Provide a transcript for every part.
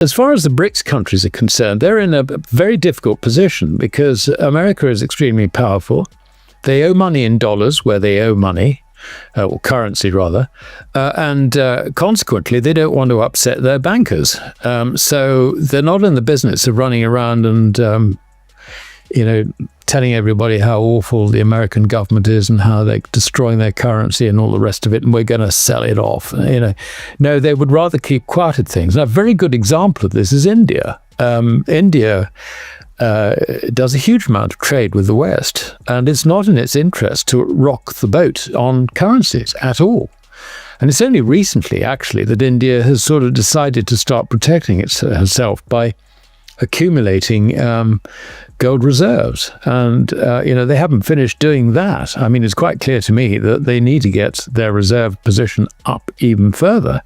As far as the Brics countries are concerned, they're in a very difficult position because America is extremely powerful. They owe money in dollars where they owe money, or currency rather, and consequently they don't want to upset their bankers. So they're not in the business of running around and telling everybody how awful the American government is and how they're destroying their currency and all the rest of it, and we're going to sell it off. No, they would rather keep quiet at things. Now, a very good example of this is India. India does a huge amount of trade with the West, and it's not in its interest to rock the boat on currencies at all. And it's only recently, actually, that India has sort of decided to start protecting herself by accumulating gold reserves. And, they haven't finished doing that. I mean, it's quite clear to me that they need to get their reserve position up even further.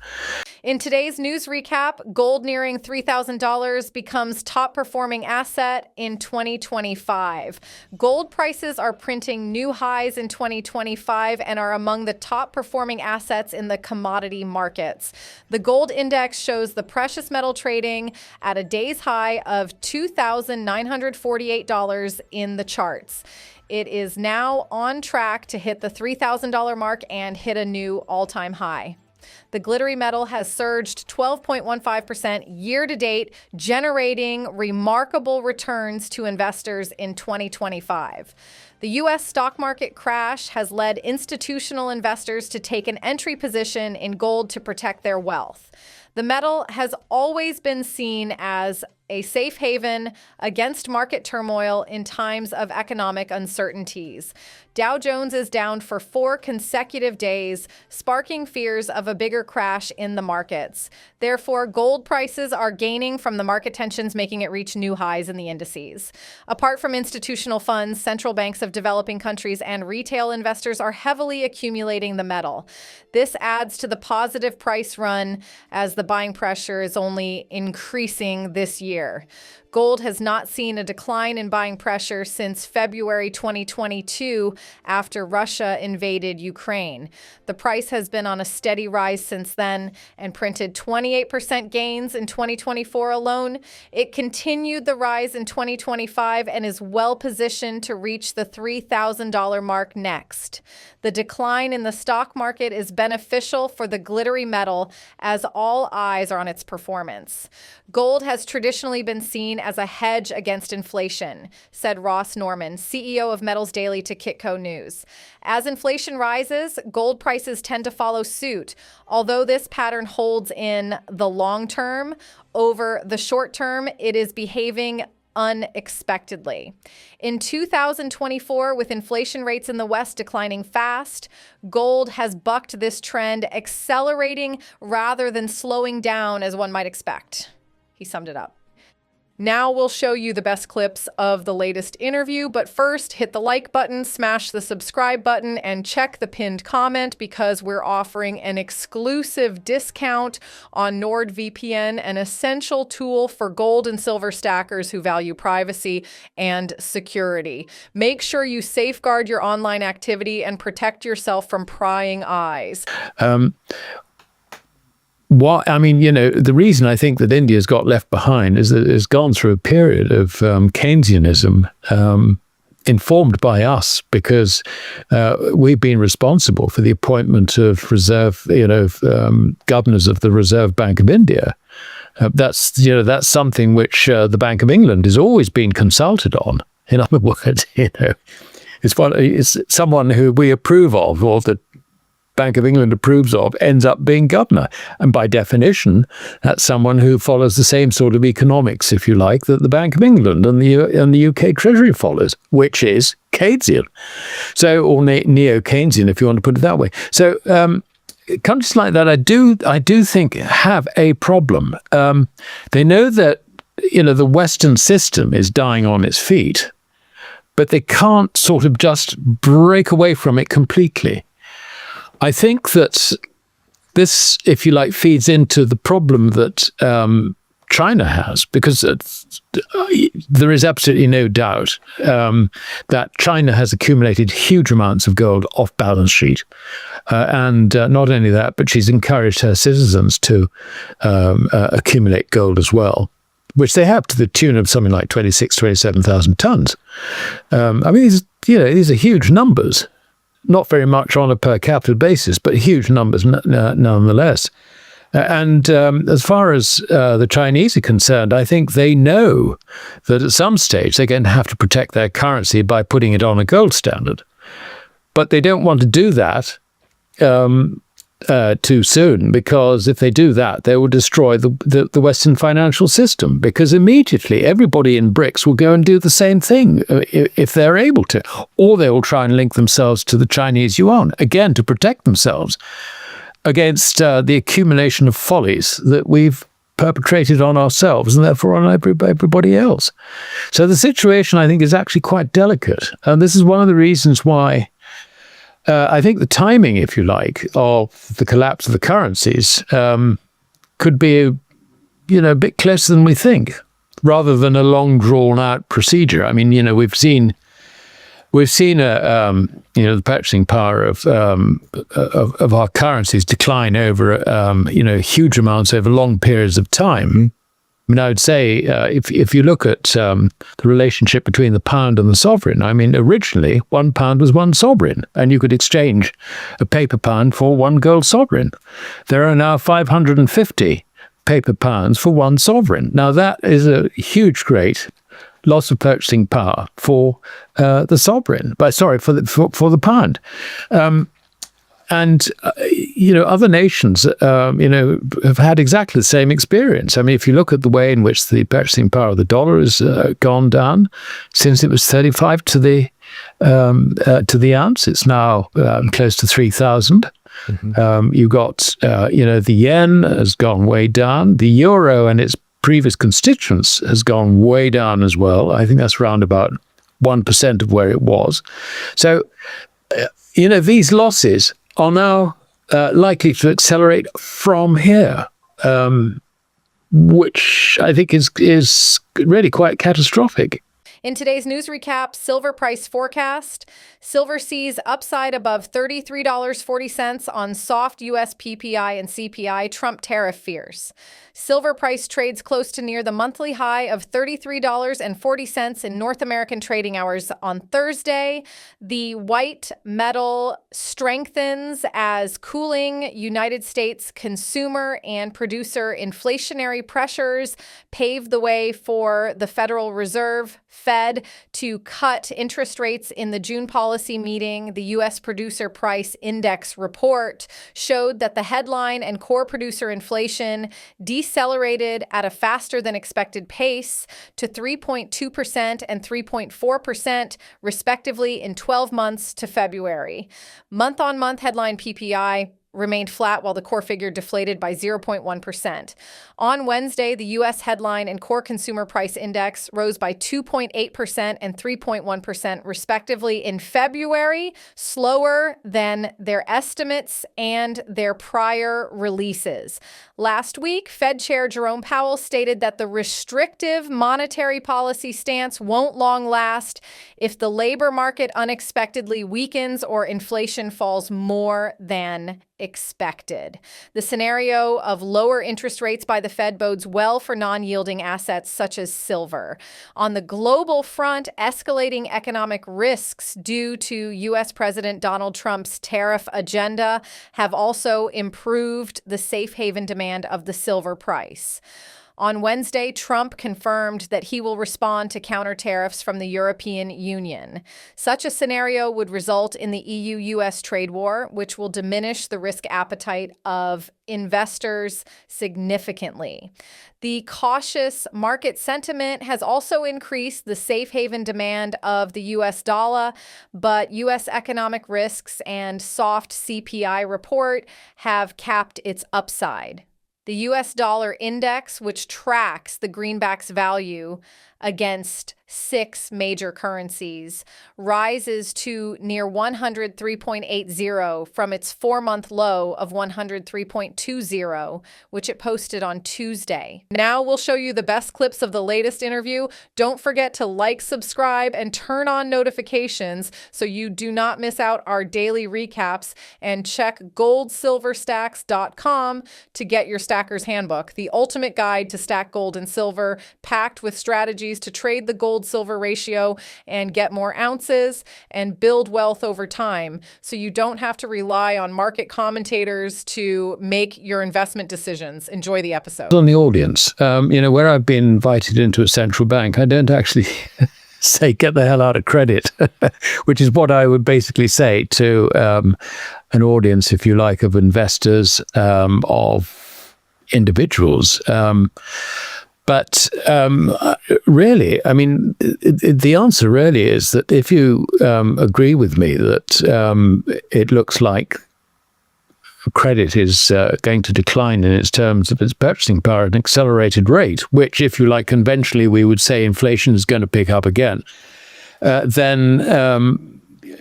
In today's news recap, gold nearing $3,000 becomes top performing asset in 2025. Gold prices are printing new highs in 2025 and are among the top performing assets in the commodity markets. The gold index shows the precious metal trading at a day's high of $2,948 in the charts. It is now on track to hit the $3,000 mark and hit a new all-time high. The glittery metal has surged 12.15% year to date, generating remarkable returns to investors in 2025. The U.S. stock market crash has led institutional investors to take an entry position in gold to protect their wealth. The metal has always been seen as a safe haven against market turmoil in times of economic uncertainties. Dow Jones is down for 4 consecutive days, sparking fears of a bigger crash in the markets. Therefore, gold prices are gaining from the market tensions, making it reach new highs in the indices. Apart from institutional funds, central banks of developing countries and retail investors are heavily accumulating the metal. This adds to the positive price run as the buying pressure is only increasing this year. Gold has not seen a decline in buying pressure since February 2022 after Russia invaded Ukraine. The price has been on a steady rise since then and printed 28% gains in 2024 alone. It continued the rise in 2025 and is well positioned to reach the $3,000 mark next. The decline in the stock market is beneficial for the glittery metal as all eyes are on its performance. Gold has traditionally been seen as a hedge against inflation, said Ross Norman, CEO of Metals Daily to Kitco News. As inflation rises, gold prices tend to follow suit. Although this pattern holds in the long term, over the short term, it is behaving unexpectedly. In 2024, with inflation rates in the West declining fast, gold has bucked this trend, accelerating rather than slowing down as one might expect. He summed it up. Now we'll show you the best clips of the latest interview, but first hit the like button, smash the subscribe button, and check the pinned comment because we're offering an exclusive discount on NordVPN, an essential tool for gold and silver stackers who value privacy and security. Make sure you safeguard your online activity and protect yourself from prying eyes. The reason I think that India's got left behind is that it's gone through a period of Keynesianism informed by us because we've been responsible for the appointment of governors of the Reserve Bank of India. That's something which the Bank of England has always been consulted on. In other words, it's someone who we approve of, or the Bank of England approves of, ends up being governor. And by definition, that's someone who follows the same sort of economics, if you like, that the Bank of England and the UK Treasury follows, which is Keynesian. So, or neo-Keynesian, if you want to put it that way. So, countries like that, I do think have a problem. They know that, the Western system is dying on its feet, but they can't sort of just break away from it completely. I think that this, if you like, feeds into the problem that China has, because there is absolutely no doubt that China has accumulated huge amounts of gold off balance sheet. And not only that, but she's encouraged her citizens to accumulate gold as well, which they have to the tune of something like 27,000 tons. I mean, these are huge numbers. Not very much on a per capita basis, but huge numbers nonetheless. And as far as the Chinese are concerned, I think they know that at some stage they're going to have to protect their currency by putting it on a gold standard. But they don't want to do that too soon, because if they do that, they will destroy the Western financial system, because immediately everybody in Brics will go and do the same thing if they're able to, or they will try and link themselves to the Chinese yuan, again, to protect themselves against the accumulation of follies that we've perpetrated on ourselves and therefore on everybody else. So the situation, I think, is actually quite delicate. And this is one of the reasons why I think the timing, if you like, of the collapse of the currencies could be a bit closer than we think, rather than a long drawn out procedure. I mean, we've seen the purchasing power of our currencies decline over huge amounts over long periods of time. I mean, I would say if you look at the relationship between the pound and the sovereign, I mean, originally £1 was one sovereign, and you could exchange a paper pound for one gold sovereign. There are now 550 paper pounds for one sovereign. Now, that is a huge, great loss of purchasing power for the sovereign, for the pound. And other nations, have had exactly the same experience. I mean, if you look at the way in which the purchasing power of the dollar has gone down since it was 35 to the ounce, it's now close to 3,000. You've got, the yen has gone way down. The euro and its previous constituents has gone way down as well. I think that's around about 1% of where it was. So, these losses are now likely to accelerate from here, which I think is really quite catastrophic. In today's news recap, silver price forecast. Silver sees upside above $33.40 on soft U.S. PPI and CPI Trump tariff fears. Silver price trades close to near the monthly high of $33.40 in North American trading hours on Thursday. The white metal strengthens as cooling United States consumer and producer inflationary pressures pave the way for the Federal Reserve, Fed, to cut interest rates in the June policy meeting. The U.S. Producer Price Index report showed that the headline and core producer inflation decelerated at a faster than expected pace to 3.2% and 3.4%, respectively, in 12 months to February. Month-on-month headline PPI remained flat while the core figure deflated by 0.1%. On Wednesday, the U.S. headline and core consumer price index rose by 2.8% and 3.1%, respectively, in February, slower than their estimates and their prior releases. Last week, Fed Chair Jerome Powell stated that the restrictive monetary policy stance won't long last if the labor market unexpectedly weakens or inflation falls more than expected. The scenario of lower interest rates by the Fed bodes well for non-yielding assets such as silver. On the global front, escalating economic risks due to U.S. President Donald Trump's tariff agenda have also improved the safe haven demand of the silver price. On Wednesday, Trump confirmed that he will respond to counter tariffs from the European Union. Such a scenario would result in the EU-US trade war, which will diminish the risk appetite of investors significantly. The cautious market sentiment has also increased the safe haven demand of the U.S. dollar, but U.S. economic risks and soft CPI report have capped its upside. The U.S. dollar index, which tracks the greenback's value against six major currencies rises to near 103.80 from its 4-month low of 103.20, which it posted on Tuesday. Now we'll show you the best clips of the latest interview. Don't forget to like, subscribe, and turn on notifications so you do not miss out our daily recaps, and check goldsilverstacks.com to get your Stacker's Handbook, the ultimate guide to stack gold and silver, packed with strategies to trade the gold-silver ratio and get more ounces and build wealth over time, so you don't have to rely on market commentators to make your investment decisions. Enjoy the episode. On the audience, where I've been invited into a central bank, I don't actually say get the hell out of credit, which is what I would basically say to an audience, if you like, of investors, of individuals. But really, I mean, the answer really is that if you agree with me that it looks like credit is going to decline in its terms of its purchasing power at an accelerated rate, which, if you like, conventionally we would say inflation is going to pick up again, then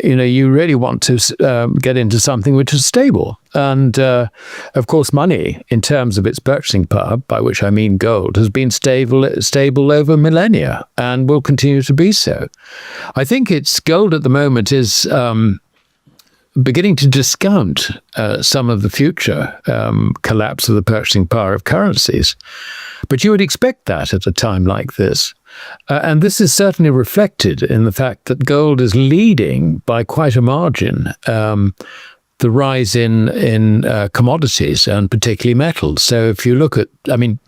you really want to get into something which is stable. And of course, money, in terms of its purchasing power, by which I mean gold, has been stable over millennia and will continue to be so. I think gold at the moment is beginning to discount some of the future collapse of the purchasing power of currencies. But you would expect that at a time like this. And this is certainly reflected in the fact that gold is leading by quite a margin the rise in commodities, and particularly metals. So if you look at,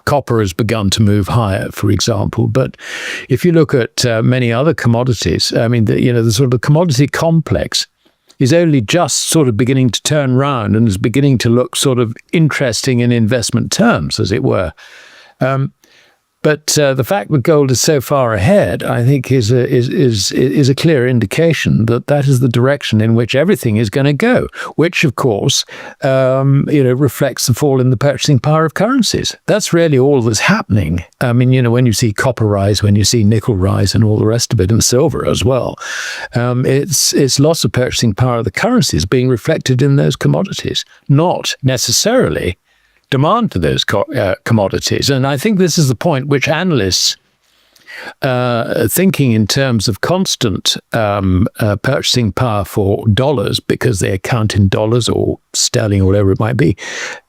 copper has begun to move higher, for example. But if you look at many other commodities, the sort of commodity complex is only just sort of beginning to turn round and is beginning to look sort of interesting in investment terms, as it were. But the fact that gold is so far ahead, I think, is a clear indication that that is the direction in which everything is going to go, which, of course, reflects the fall in the purchasing power of currencies. That's really all that's happening. When you see copper rise, when you see nickel rise and all the rest of it, and silver as well, it's loss of purchasing power of the currencies being reflected in those commodities, not necessarily demand to those commodities. And I think this is the point which analysts thinking in terms of constant purchasing power for dollars, because they account in dollars or sterling or whatever it might be,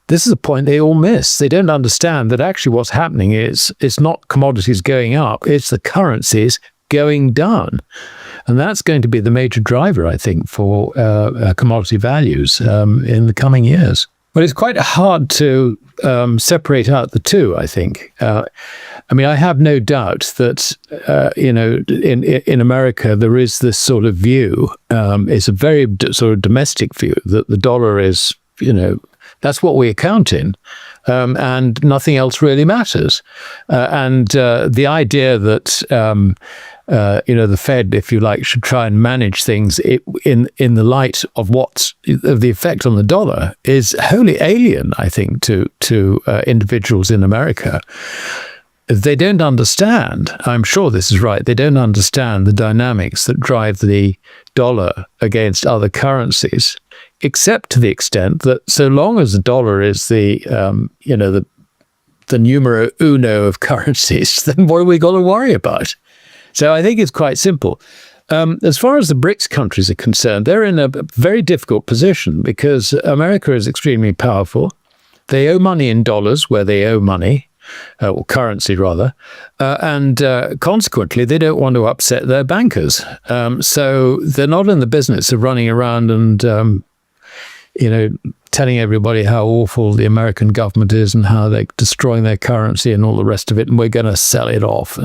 this is a point they all miss. They don't understand that actually what's happening is it's not commodities going up, it's the currencies going down. And that's going to be the major driver, I think, for commodity values in the coming years. But it's quite hard to separate out the two, I think. I have no doubt that, in America, there is this sort of view. It's a very sort of domestic view that the dollar is, that's what we account in. And nothing else really matters. And the idea that the Fed, if you like, should try and manage things in the light of the effect on the dollar is wholly alien, I think, to individuals in America. They don't understand, I'm sure this is right, they don't understand the dynamics that drive the dollar against other currencies, except to the extent that so long as the dollar is the numero uno of currencies, then what are we going to worry about? So I think it's quite simple. As far as the Brics countries are concerned, they're in a very difficult position because America is extremely powerful. They owe money in dollars where they owe money, or currency rather, and consequently they don't want to upset their bankers. So they're not in the business of running around and telling everybody how awful the American government is and how they're destroying their currency and all the rest of it, and we're going to sell it off.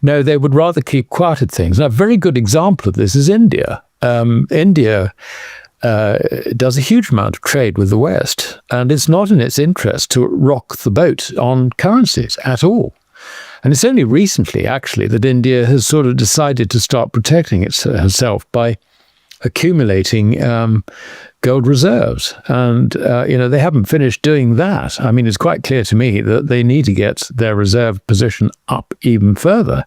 No, they would rather keep quiet at things. Now, a very good example of this is India. India does a huge amount of trade with the West, and it's not in its interest to rock the boat on currencies at all. And it's only recently, actually, that India has sort of decided to start protecting herself by accumulating gold reserves. And, they haven't finished doing that. I mean, it's quite clear to me that they need to get their reserve position up even further.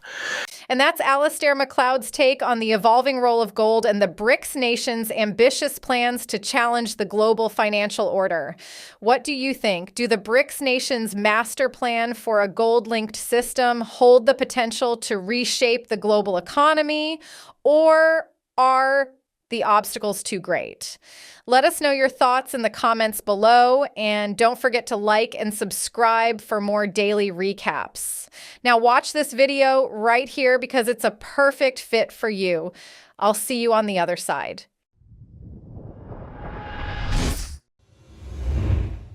And that's Alasdair Macleod's take on the evolving role of gold and the Brics nation's ambitious plans to challenge the global financial order. What do you think? Do the Brics nations' master plan for a gold-linked system hold the potential to reshape the global economy, or are the obstacles too great? Let us know your thoughts in the comments below, and don't forget to like and subscribe for more daily recaps. Now watch this video right here because it's a perfect fit for you. I'll see you on the other side.